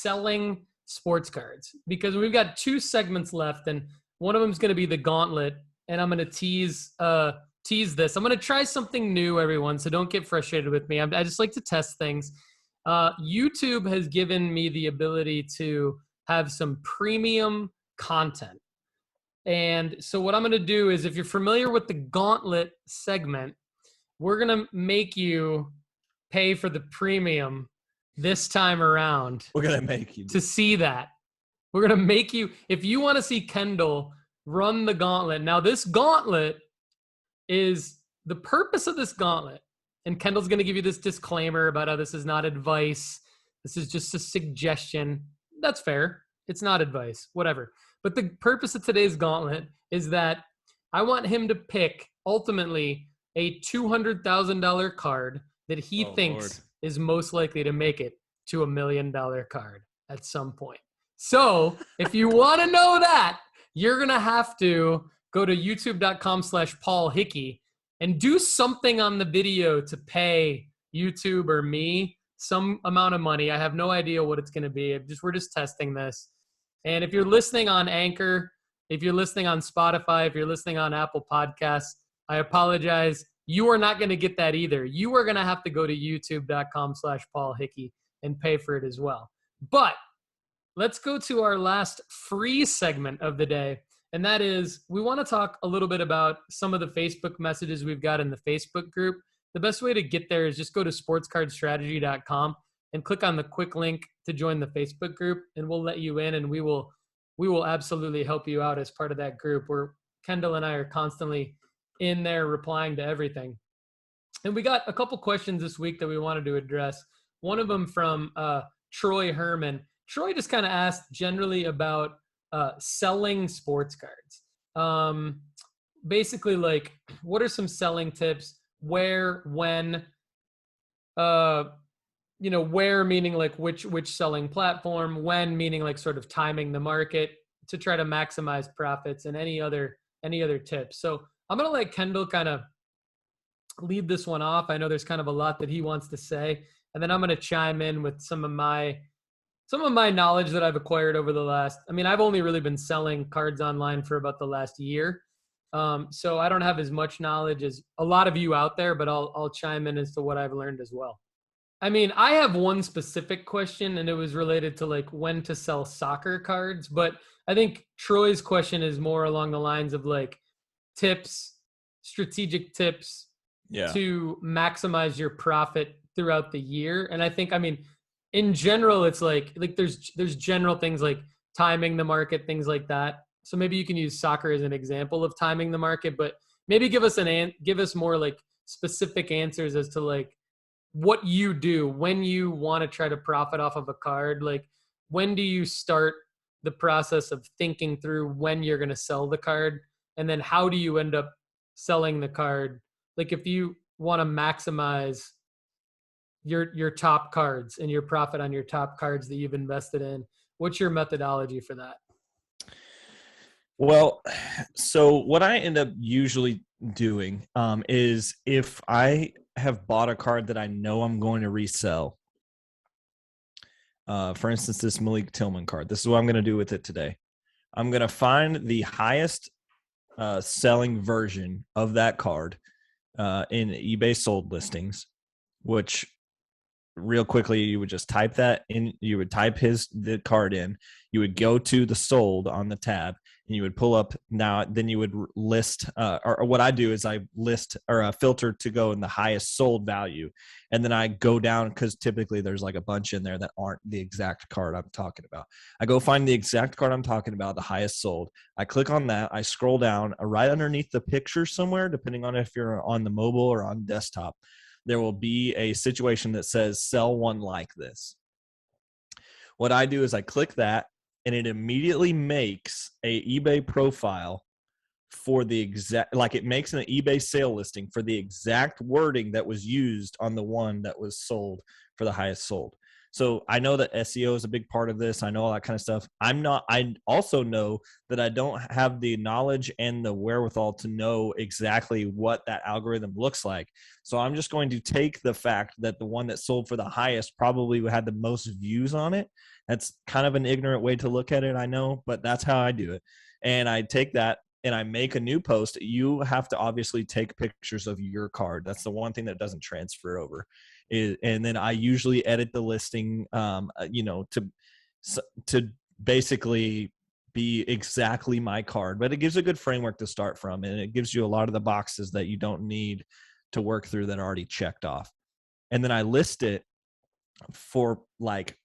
selling sports cards, because we've got 2 segments left, and one of them is going to be the gauntlet, and I'm going to tease this. I'm going to try something new, everyone, so don't get frustrated with me. I just like to test things. YouTube has given me the ability to have some premium content. And so what I'm going to do is, if you're familiar with the gauntlet segment, we're going to make you pay for the premium this time around. We're going to make you to see that. We're going to make you, if you want to see Kendall run the gauntlet. Now, this gauntlet is the purpose of this gauntlet. And Kendall's going to give you this disclaimer about how this is not advice. This is just a suggestion. That's fair. It's not advice, whatever. But the purpose of today's gauntlet is that I want him to pick ultimately a $200,000 card that he thinks is most likely to make it to $1 million card at some point. So if you want to know that, you're going to have to go to youtube.com/Paul Hickey and do something on the video to pay YouTube or me some amount of money. I have no idea what it's going to be. We're just testing this. And if you're listening on Anchor, if you're listening on Spotify, if you're listening on Apple Podcasts, I apologize. You are not going to get that either. You are going to have to go to youtube.com/Paul Hickey and pay for it as well. But let's go to our last free segment of the day. And that is, we want to talk a little bit about some of the Facebook messages we've got in the Facebook group. The best way to get there is just go to sportscardstrategy.com and click on the quick link to join the Facebook group, and we'll let you in, and we will absolutely help you out as part of that group, where Kendall and I are constantly in there replying to everything. And we got a couple questions this week that we wanted to address. One of them from Troy Herman. Troy just kind of asked generally about selling sports cards. Basically, like, what are some selling tips? Where, when, where meaning like which selling platform, when meaning like sort of timing the market to try to maximize profits, and any other tips. So I'm going to let Kendall kind of lead this one off. I know there's kind of a lot that he wants to say, and then I'm going to chime in with some of my knowledge that I've acquired over the last, I've only really been selling cards online for about the last year. So I don't have as much knowledge as a lot of you out there, but I'll chime in as to what I've learned as well. I have one specific question, and it was related to like when to sell soccer cards, but I think Troy's question is more along the lines of like strategic tips to maximize your profit throughout the year. And I think, in general, it's like there's general things like timing the market, things like that. So maybe you can use soccer as an example of timing the market, but maybe give us more like specific answers as to like what you do when you want to try to profit off of a card. Like, when do you start the process of thinking through when you're going to sell the card? And then how do you end up selling the card? Like, if you want to maximize your top cards and your profit on your top cards that you've invested in, what's your methodology for that? Well, so what I end up usually doing is, if I have bought a card that I know I'm going to resell, for instance, this Malik Tillman card, this is what I'm going to do with it today. I'm going to find the highest selling version of that card in eBay sold listings, which real quickly, you would just type that in. You would type the card in. You would go to the sold on the tab, and you would pull up. Now, then you would list, or what I do is I list or filter to go in the highest sold value, and then I go down, because typically there's like a bunch in there that aren't the exact card I'm talking about. I go find the exact card I'm talking about, the highest sold. I click on that. I scroll down right underneath the picture somewhere, depending on if you're on the mobile or on desktop. There will be a situation that says sell one like this. What I do is I click that, and it immediately makes a eBay profile for the exact, like it makes an eBay sale listing for the exact wording that was used on the one that was sold for the highest sold. So I know that SEO is a big part of this. I know all that kind of stuff. I also know that I don't have the knowledge and the wherewithal to know exactly what that algorithm looks like. So I'm just going to take the fact that the one that sold for the highest probably had the most views on it. That's kind of an ignorant way to look at it, I know, but that's how I do it. And I take that and I make a new post. You have to obviously take pictures of your card. That's the one thing that doesn't transfer over. And then I usually edit the listing, to basically be exactly my card. But it gives a good framework to start from, and it gives you a lot of the boxes that you don't need to work through that are already checked off. And then I list it for like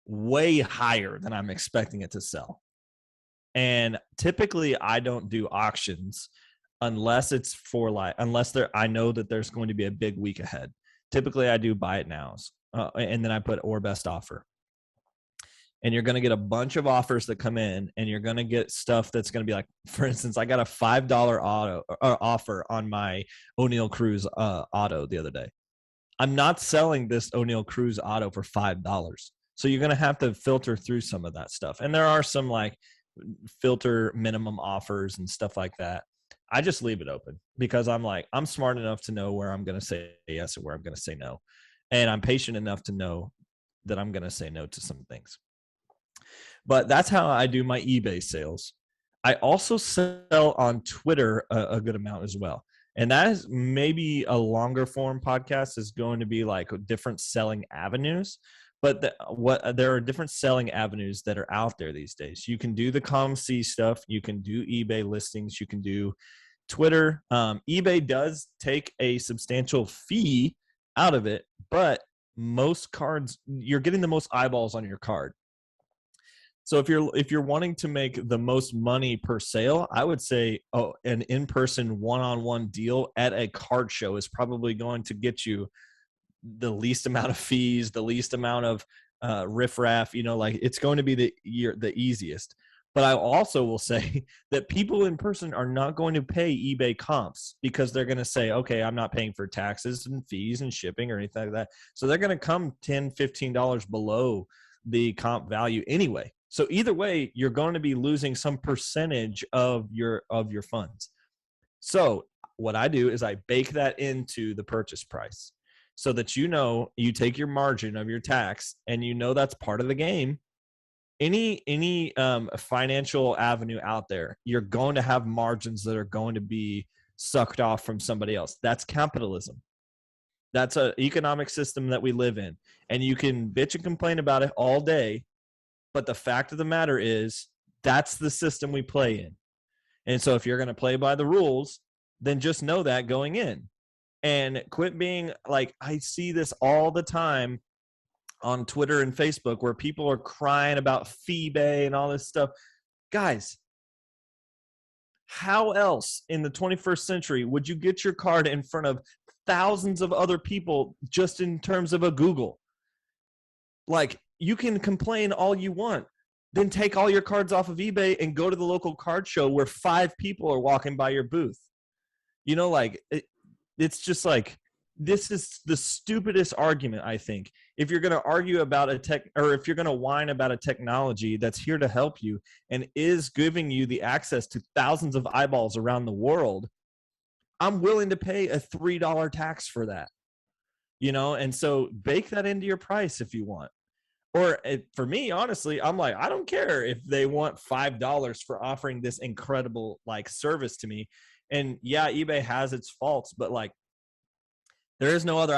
way higher than I'm expecting it to sell. And typically I don't do auctions unless it's for I know that there's going to be a big week ahead. Typically I do buy it nows, and then I put or best offer. And you're going to get a bunch of offers that come in, and you're going to get stuff that's going to be like, for instance, I got a $5 offer on my O'Neill Cruz auto the other day. I'm not selling this O'Neill Cruz auto for $5. So you're going to have to filter through some of that stuff. And there are some like filter minimum offers and stuff like that. I just leave it open because I'm smart enough to know where I'm going to say yes and where I'm going to say no. And I'm patient enough to know that I'm going to say no to some things. But that's how I do my eBay sales. I also sell on Twitter a good amount as well. And that is maybe a longer form podcast, is going to be like different selling avenues. But there are different selling avenues that are out there these days. You can do the ComC stuff. You can do eBay listings. You can do Twitter. eBay does take a substantial fee out of it, but most cards, you're getting the most eyeballs on your card. So if you're wanting to make the most money per sale, I would say an in-person one-on-one deal at a card show is probably going to get you the least amount of fees, the least amount of riffraff. It's going to be the easiest. But I also will say that people in person are not going to pay eBay comps because they're going to say, okay, I'm not paying for taxes and fees and shipping or anything like that. So they're going to come $10, $15 below the comp value anyway. So either way, you're going to be losing some percentage of your funds. So what I do is I bake that into the purchase price so that you take your margin of your tax, and that's part of the game. Any financial avenue out there, you're going to have margins that are going to be sucked off from somebody else. That's capitalism. That's an economic system that we live in. And you can bitch and complain about it all day, but the fact of the matter is that's the system we play in. And so if you're going to play by the rules, then just know that going in. And quit being like, I see this all the time on Twitter and Facebook where people are crying about FeeBay and all this stuff. Guys, how else in the 21st century would you get your card in front of thousands of other people just in terms of a Google? Like, you can complain all you want, then take all your cards off of eBay and go to the local card show where 5 people are walking by your booth. It's just like, this is the stupidest argument, I think. If you're going to argue about if you're going to whine about a technology that's here to help you and is giving you the access to thousands of eyeballs around the world, I'm willing to pay a $3 tax for that. And so bake that into your price if you want. Or for me, honestly, I'm like, I don't care if they want $5 for offering this incredible service to me. And yeah, eBay has its faults, but there is no other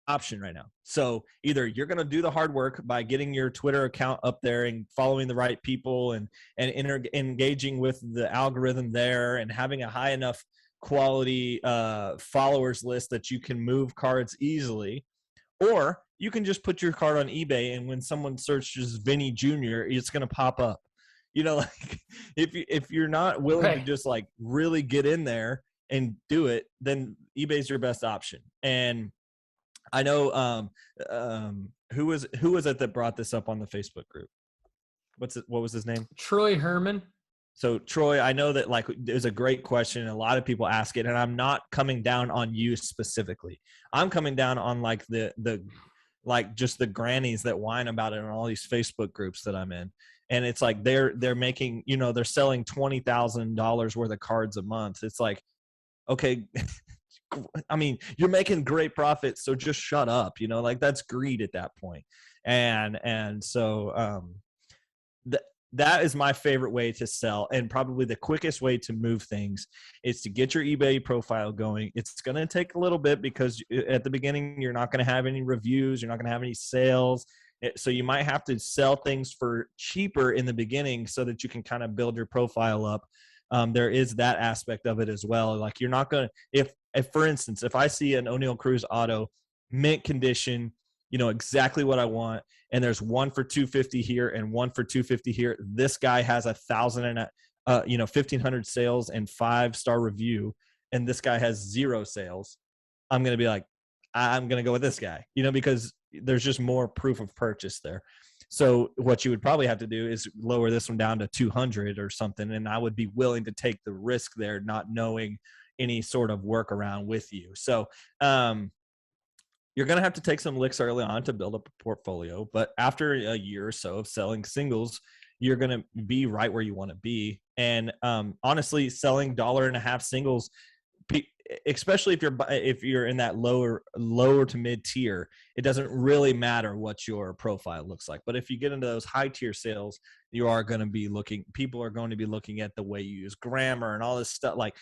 option right now. So either you're going to do the hard work by getting your Twitter account up there and following the right people and engaging with the algorithm there and having a high enough quality followers list that you can move cards easily, or you can just put your card on eBay, and when someone searches Vinny Jr., it's going to pop up. If you're not willing to just really get in there and do it, then eBay's your best option. And I know who was it that brought this up on the Facebook group? What was his name? Troy Herman. So Troy, I know that it was a great question, and a lot of people ask it, and I'm not coming down on you specifically. I'm coming down on the like just the grannies that whine about it in all these Facebook groups that I'm in. And it's like they're making, you know, they're selling $20,000 worth of cards a month. It's like, okay, I mean, you're making great profits, so just shut up, you know, like that's greed at that point. And so that is my favorite way to sell, and probably the quickest way to move things is to get your eBay profile going. It's going to take a little bit because at the beginning you're not going to have any reviews, you're not going to have any sales, so you might have to sell things for cheaper in the beginning so that you can kind of build your profile up. There is that aspect of it as well. Like you're not going to, if for instance, if I see an O'Neill Cruz auto mint condition, you know exactly what I want, and there's one for 250 here and one for 250 here, this guy has 1,000 and 1,500 sales and 5-star review, and this guy has 0 sales, I'm going to be like, I'm going to go with this guy, you know, because there's just more proof of purchase there. So what you would probably have to do is lower this one down to 200 or something, and I would be willing to take the risk there, not knowing any sort of workaround with you. So you're going to have to take some licks early on to build up a portfolio, but after a year or so of selling singles, you're going to be right where you want to be. And honestly, selling $1.50 singles, especially if you're in that lower to mid tier, it doesn't really matter what your profile looks like. But if you get into those high tier sales, you are going to be people are going to be looking at the way you use grammar and all this stuff. Like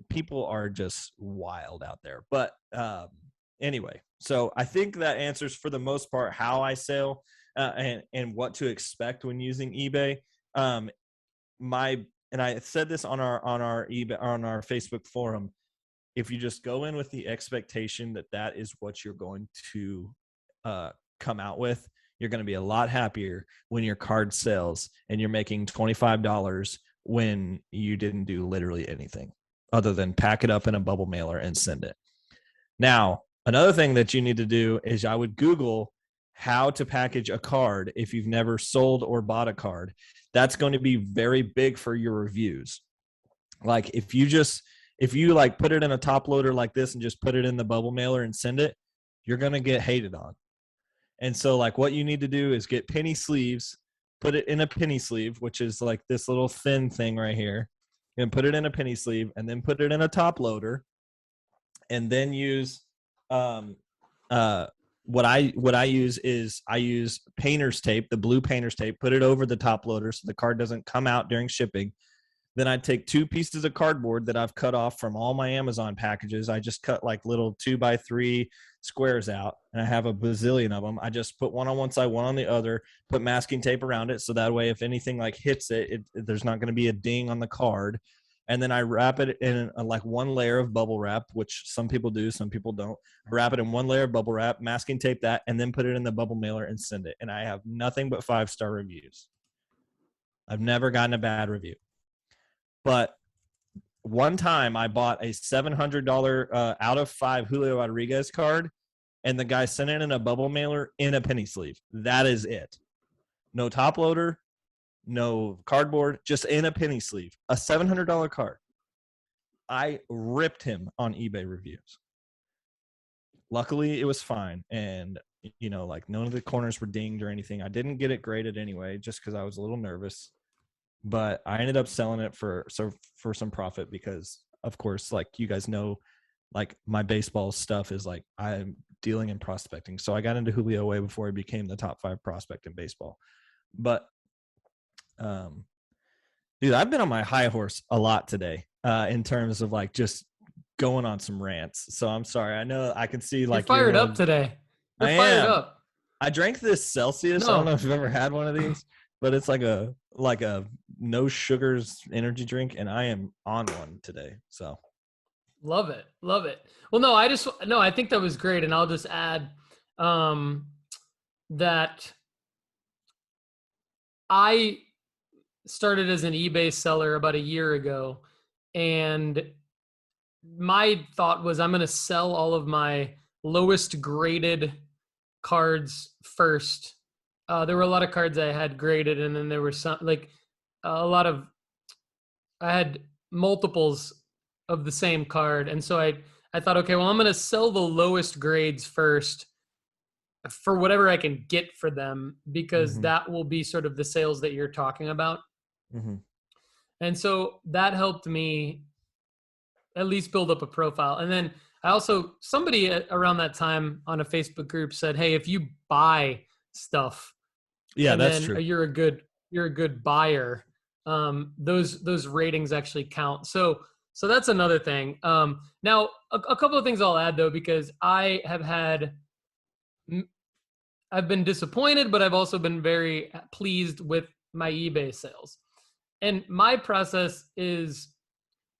people are just wild out there. But anyway, so I think that answers for the most part how I sell and what to expect when using eBay. And I said this on our eBay, on our Facebook forum. If you just go in with the expectation that that is what you're going to come out with, you're going to be a lot happier when your card sells and you're making $25 when you didn't do literally anything other than pack it up in a bubble mailer and send it. Now, another thing that you need to do is I would Google how to package a card if you've never sold or bought a card. That's going to be very big for your reviews. Like if you like put it in a top loader like this and just put it in the bubble mailer and send it, you're going to get hated on. And so like what you need to do is get penny sleeves, put it in a penny sleeve, which is like this little thin thing right here, and put it in a penny sleeve and then put it in a top loader, and then use what I use is I use painter's tape, the blue painter's tape, put it over the top loader so the card doesn't come out during shipping. Then I take 2 pieces of cardboard that I've cut off from all my Amazon packages. I just cut like little 2x3 squares out, and I have a bazillion of them. I just put one on one side, one on the other, put masking tape around it. So that way, if anything like hits it, there's not going to be a ding on the card. And then I wrap it in like one layer of bubble wrap, which some people do, some people don't. I wrap it in one layer of bubble wrap, masking tape that, and then put it in the bubble mailer and send it. And I have nothing but 5-star reviews. I've never gotten a bad review. But one time I bought a $700 out of 5 Julio Rodriguez card, and the guy sent it in a bubble mailer in a penny sleeve. That is it. No top loader, no cardboard, just in a penny sleeve. A $700 card. I ripped him on eBay reviews. Luckily, it was fine. And, you know, like none of the corners were dinged or anything. I didn't get it graded anyway, just because I was a little nervous. But I ended up selling it for some profit because, of course, like you guys know, like my baseball stuff is like I'm dealing in prospecting. So I got into Julio way before he became the top 5 prospect in baseball. But, dude, I've been on my high horse a lot today in terms of like just going on some rants. So I'm sorry. I know I can see like you're fired up today. You're I fired am. up. I drank this Celsius. No. I don't know if you've ever had one of these, but it's like a no sugars energy drink, and I am on one today. So love it. Well, no, I think that was great. And I'll just add that I started as an eBay seller about a year ago, and my thought was I'm going to sell all of my lowest graded cards first. There were a lot of cards I had graded, and then there were some like I had multiples of the same card. And so I thought, okay, well, I'm going to sell the lowest grades first for whatever I can get for them, because Mm-hmm. that will be sort of the sales that you're talking about. Mm-hmm. And so that helped me at least build up a profile. And then I also, somebody around that time on a Facebook group said, "Hey, if you buy stuff Yeah, and that's then true. you're a good buyer, those ratings actually count." So that's another thing. Now a couple of things I'll add though, because I've been disappointed, but I've also been very pleased with my eBay sales. And my process is,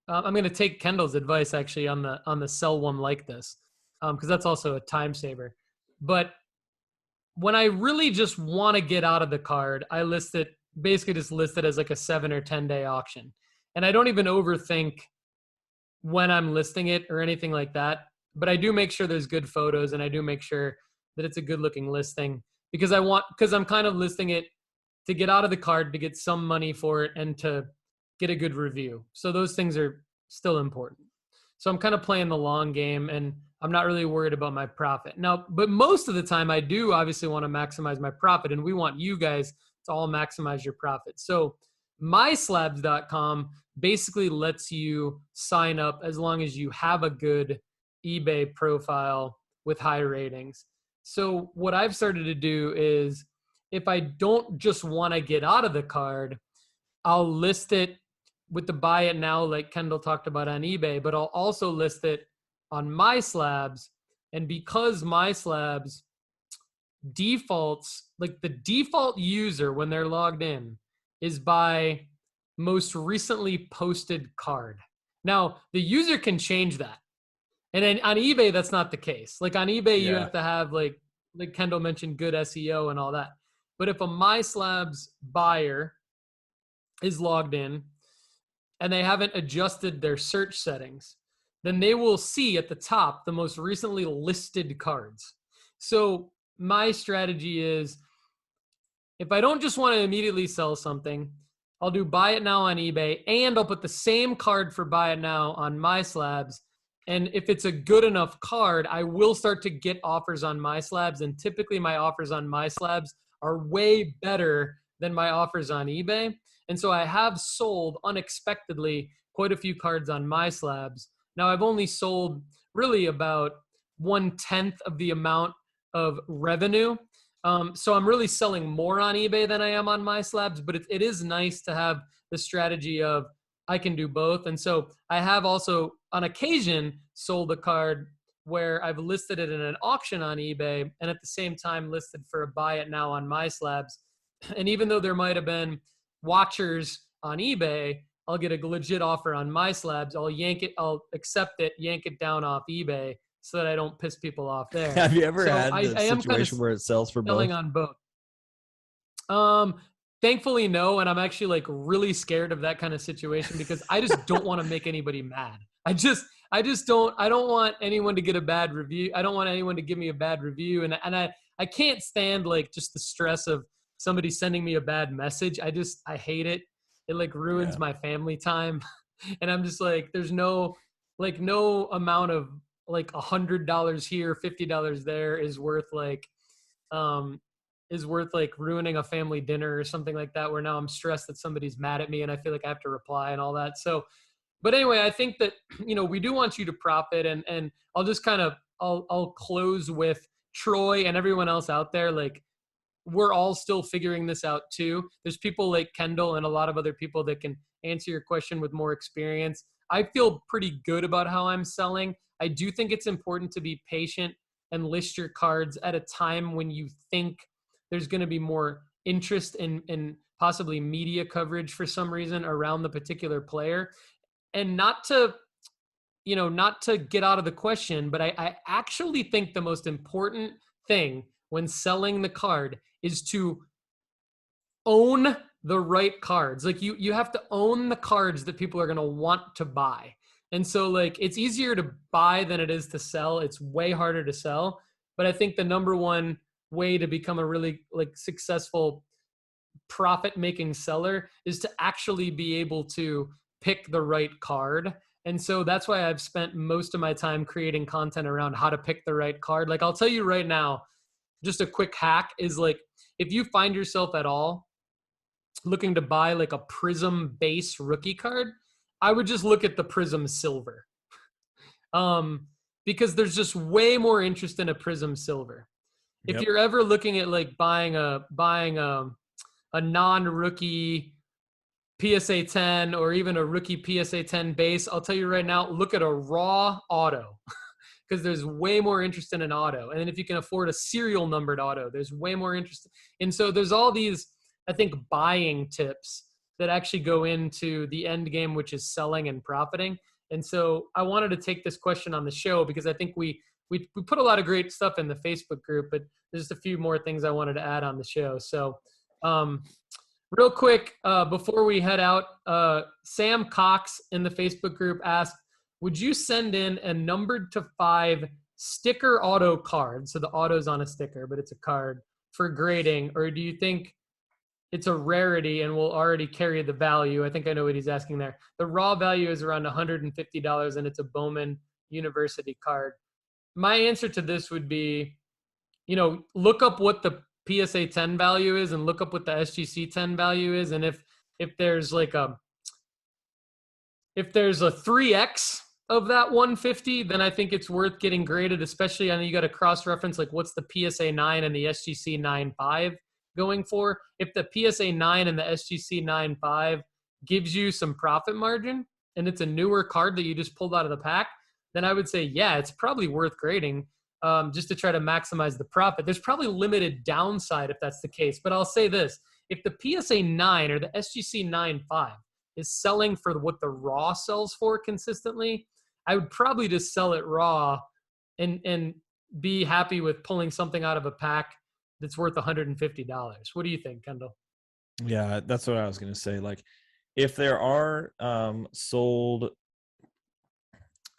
I'm going to take Kendall's advice actually on the sell one like this, because that's also a time saver. But when I really just want to get out of the card, I basically just list it as like a 7 or 10 day auction, and I don't even overthink when I'm listing it or anything like that. But I do make sure there's good photos, and I do make sure that it's a good looking listing, because I'm kind of listing it to get out of the card, to get some money for it, and to get a good review. So those things are still important. So I'm kind of playing the long game, and I'm not really worried about my profit. Now, but most of the time I do obviously want to maximize my profit, and we want you guys to all maximize your profit. So myslabs.com basically lets you sign up as long as you have a good eBay profile with high ratings. So what I've started to do is, if I don't just want to get out of the card, I'll list it with the buy it now, like Kendall talked about on eBay, but I'll also list it on My Slabs. And because My Slabs defaults, like the default user when they're logged in is by most recently posted card. Now, the user can change that. And then on eBay, that's not the case. Like on eBay, you Yeah. have to have like Kendall mentioned, good SEO and all that. But if a My Slabs buyer is logged in and they haven't adjusted their search settings, then they will see at the top the most recently listed cards. So my strategy is, if I don't just want to immediately sell something, I'll do buy it now on eBay, and I'll put the same card for buy it now on My Slabs. And if it's a good enough card, I will start to get offers on My Slabs. And typically my offers on My Slabs are way better than my offers on eBay. And so I have sold unexpectedly quite a few cards on My Slabs. Now I've only sold really about 1/10 of the amount of revenue. So I'm really selling more on eBay than I am on My Slabs, but it is nice to have the strategy of I can do both. And so I have also on occasion sold a card where I've listed it in an auction on eBay and at the same time listed for a buy it now on My Slabs. And even though there might have been watchers on eBay, I'll get a legit offer on My Slabs. I'll accept it, yank it down off eBay so that I don't piss people off there. Have you ever So had I the am kind of situation where it sells for selling both? on both. Um, Thankfully, no. And I'm actually like really scared of that kind of situation, because I just don't want to make anybody mad. I don't want anyone to get a bad review. I don't want anyone to give me a bad review. I can't stand like just the stress of somebody sending me a bad message. I hate it. It like ruins Yeah. my family time. And I'm just like, there's no amount of like $100 here, $50 there um is worth like ruining a family dinner or something like that, where now I'm stressed that somebody's mad at me and I feel like I have to reply and all that. So, but anyway, I think that, we do want you to profit, and I'll just kind of, I'll close with Troy and everyone else out there. Like, we're all still figuring this out too. There's people like Kendall and a lot of other people that can answer your question with more experience. I feel pretty good about how I'm selling. I do think it's important to be patient and list your cards at a time when you think there's going to be more interest in possibly media coverage for some reason around the particular player. And not to get out of the question, but I actually think the most important thing when selling the card is to own the right cards. Like you have to own the cards that people are going to want to buy. And so like it's easier to buy than it is to sell. It's way harder to sell. But I think the number one way to become a really like successful profit making seller is to actually be able to pick the right card. And so that's why I've spent most of my time creating content around how to pick the right card. Like I'll tell you right now, just a quick hack is like, if you find yourself at all looking to buy like a Prism base rookie card, I would just look at the Prism Silver. Because there's just way more interest in a Prism Silver. If Yep. you're ever looking at like buying a non-rookie PSA 10 or even a rookie PSA 10 base, I'll tell you right now, look at a raw auto because there's way more interest in an auto. And then if you can afford a serial numbered auto, there's way more interest. And so there's all these, I think, buying tips that actually go into the end game, which is selling and profiting. And so I wanted to take this question on the show because I think we put a lot of great stuff in the Facebook group, but there's just a few more things I wanted to add on the show. So real quick, before we head out, Sam Cox in the Facebook group asked, would you send in a numbered to 5 sticker auto card? So the auto's on a sticker, but it's a card for grading, or do you think it's a rarity and will already carry the value? I think I know what he's asking there. The raw value is around $150 and it's a Bowman University card. My answer to this would be, look up what the PSA 10 value is and look up what the SGC 10 value is. And if there's like if there's a 3X of that 150, then I think it's worth getting graded, especially I know you got to cross-reference like what's the PSA 9 and the SGC 9.5 going for. If the PSA 9 and the SGC 9.5 gives you some profit margin and it's a newer card that you just pulled out of the pack, then I would say, yeah, it's probably worth grading just to try to maximize the profit. There's probably limited downside if that's the case. But I'll say this, if the PSA 9 or the SGC 9.5 is selling for what the raw sells for consistently, I would probably just sell it raw and be happy with pulling something out of a pack that's worth $150. What do you think, Kendall? Yeah, that's what I was going to say. Like, if there are sold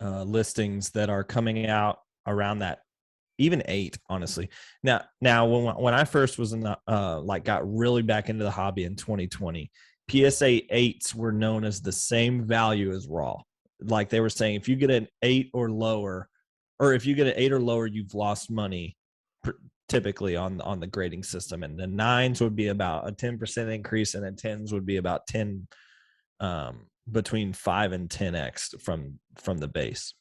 listings that are coming out around that, even 8, honestly. Now when I first was in the got really back into the hobby in 2020, PSA 8s were known as the same value as raw. Like they were saying, if you get an 8 or lower, you've lost money typically on the grading system. And the 9s would be about a 10% increase, and the 10s would be about 10 between 5 and 10x from the base.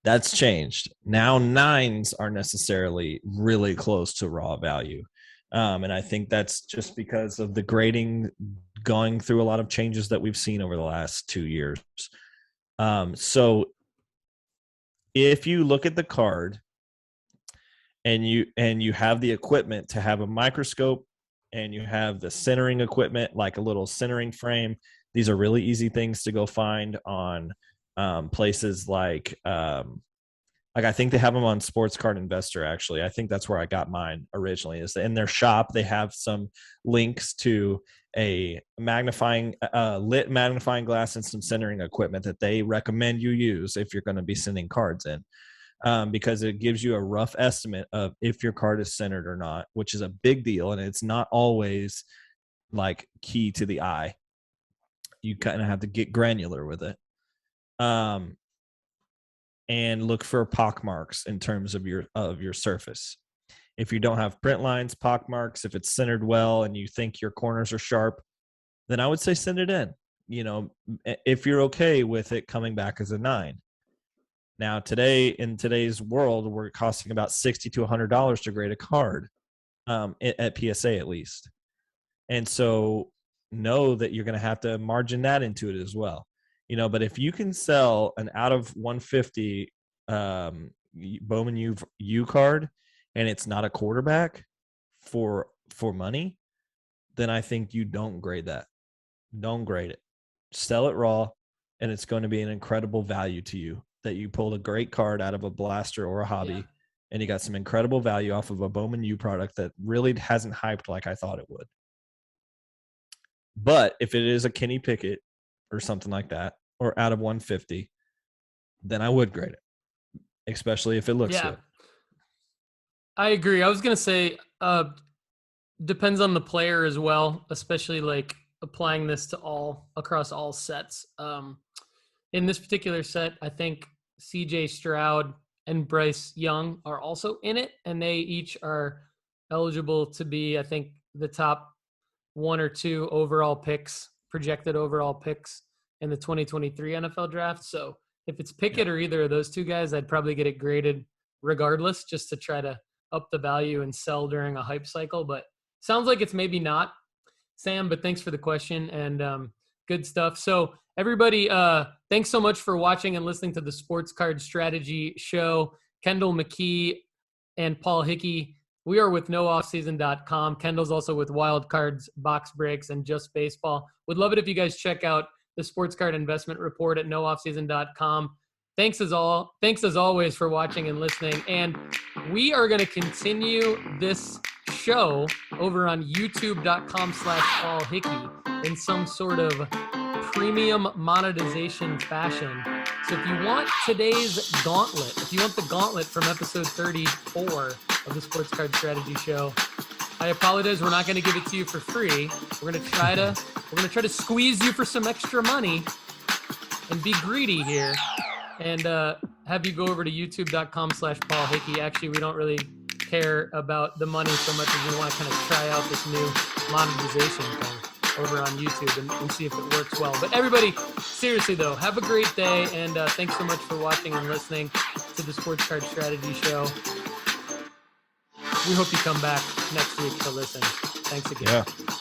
That's changed. Now 9s are necessarily really close to raw value. And I think that's just because of the grading going through a lot of changes that we've seen over the last 2 years. So if you look at the card and you have the equipment to have a microscope and you have the centering equipment, like a little centering frame, these are really easy things to go find on places like I think they have them on Sports Card Investor. Actually, I think that's where I got mine originally. Is in their shop they have some links to a lit magnifying glass and some centering equipment that they recommend you use if you're going to be sending cards in, because it gives you a rough estimate of if your card is centered or not, which is a big deal, and it's not always like key to the eye. You kind of have to get granular with it. And look for pock marks in terms of your surface. If you don't have print lines, pock marks, if it's centered well and you think your corners are sharp, then I would say send it in. If you're okay with it coming back as a 9. Now, in today's world, we're costing about $60 to $100 to grade a card, at PSA at least. And so know that you're going to have to margin that into it as well. But if you can sell an out of 150 Bowman U card and it's not a quarterback for money, then I think you don't grade that. Don't grade it. Sell it raw, and it's going to be an incredible value to you that you pulled a great card out of a blaster or a hobby, and you got some incredible value off of a Bowman U product that really hasn't hyped like I thought it would. But if it is a Kenny Pickett or something like that, or out of 150, then I would grade it, especially if it looks good. I agree. I was going to say, depends on the player as well, especially like applying this to across all sets. In this particular set, I think CJ Stroud and Bryce Young are also in it, and they each are eligible to be, I think, the top 1 or 2 overall picks, projected overall picks in the 2023 NFL draft. So if it's Pickett or either of those 2 guys, I'd probably get it graded regardless, just to try to up the value and sell during a hype cycle. But sounds like it's maybe not, Sam, but thanks for the question and good stuff. So everybody, thanks so much for watching and listening to the Sports Card Strategy Show. Kendall, McKee, and Paul Hickey. We are with nooffseason.com. Kendall's also with Wild Cards, Box Breaks, and Just Baseball. Would love it if you guys check out the Sports Card Investment Report at nooffseason.com. Thanks as always for watching and listening. And we are going to continue this show over on youtube.com/Paul Hickey in some sort of premium monetization fashion. So if you want today's gauntlet, if you want the gauntlet from episode 34 of the Sports Card Strategy Show, I apologize, we're not going to give it to you for free. We're going to try to squeeze you for some extra money and be greedy here and have you go over to youtube.com/Paul Hickey. Actually, we don't really care about the money so much as we want to kind of try out this new monetization thing over on YouTube and see if it works well. But everybody, seriously though, have a great day, and thanks so much for watching and listening to the Sports Card Strategy Show. We hope you come back next week to listen. Thanks again. Yeah.